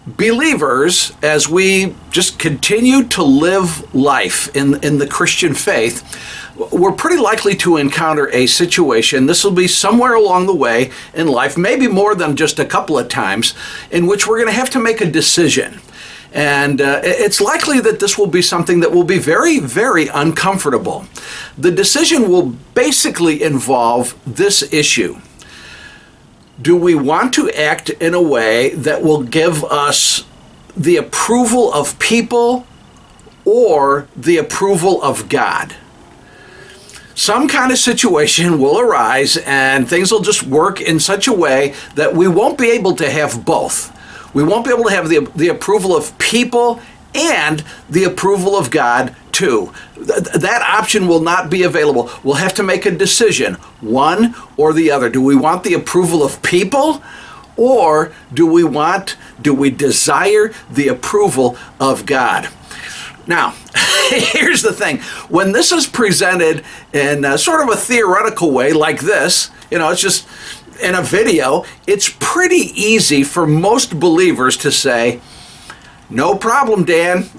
believers, as we just continue to live life in the Christian faith, we're pretty likely to encounter a situation, this will be somewhere along the way in life, maybe more than just a couple of times, in which we're going to have to make a decision. And it's likely that this will be something that will be very, very uncomfortable. The decision will basically involve this issue. Do we want to act in a way that will give us the approval of people or the approval of God? Some kind of situation will arise and things will just work in such a way that we won't be able to have both. We won't be able to have the approval of people and the approval of God too. That option will not be available. We'll have to make a decision, one or the other. Do we want the approval of people, or do we desire the approval of God? Now, here's the thing. When this is presented in sort of a theoretical way like this, it's just in a video, it's pretty easy for most believers to say, no problem, Dan.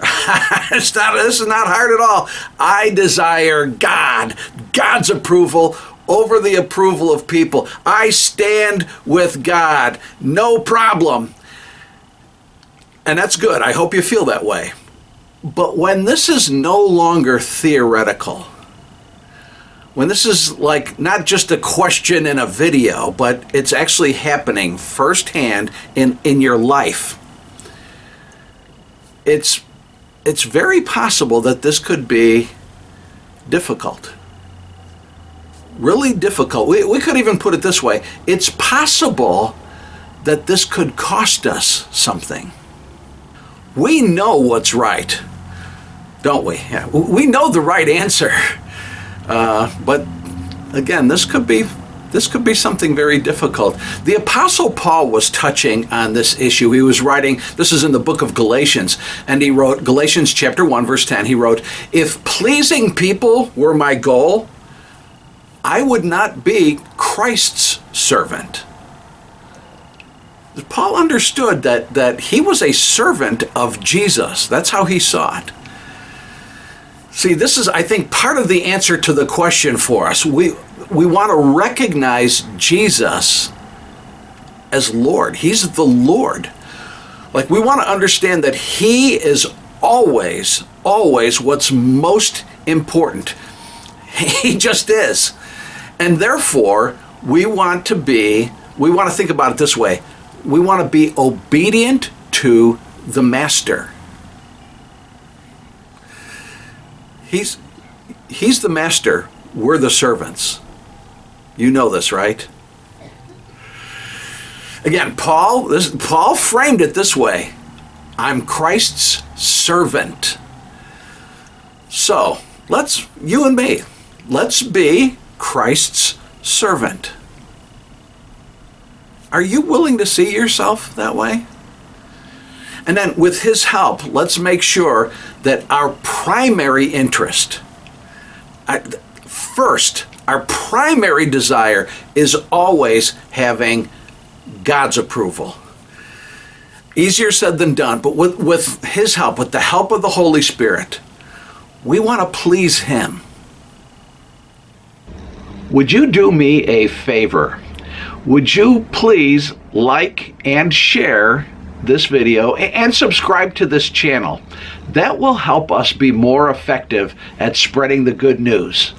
This is not hard at all. I desire God's approval over the approval of people. I stand with God. No problem. And that's good. I hope you feel that way. But when this is no longer theoretical, when this is like not just a question in a video, but it's actually happening firsthand in your life, it's very possible that this could be difficult. Really difficult. We could even put it this way. It's possible that this could cost us something. We know what's right, don't we? Yeah, we know the right answer. But again, this could be something very difficult. The Apostle Paul was touching on this issue. He was writing, this is in the book of Galatians, and he wrote, Galatians chapter 1, verse 10, he wrote, "If pleasing people were my goal, I would not be Christ's servant." Paul understood that he was a servant of Jesus. That's how he saw it. See, this is, I think, part of the answer to the question for us. We want to recognize Jesus as Lord. He's the Lord. Like, we want to understand that He is always what's most important. He just is. And therefore, we want to think about it this way. We want to be obedient to the Master. He's the Master. We're the servants. You know this, right? Again, Paul framed it this way. I'm Christ's servant. So, you and me, let's be Christ's servant. Are you willing to see yourself that way? And then with His help, let's make sure that our primary interest, first, our primary desire is always having God's approval. Easier said than done, but with His help, with the help of the Holy Spirit, we want to please Him. Would you do me a favor? Would you please like and share this video and subscribe to this channel? That will help us be more effective at spreading the good news.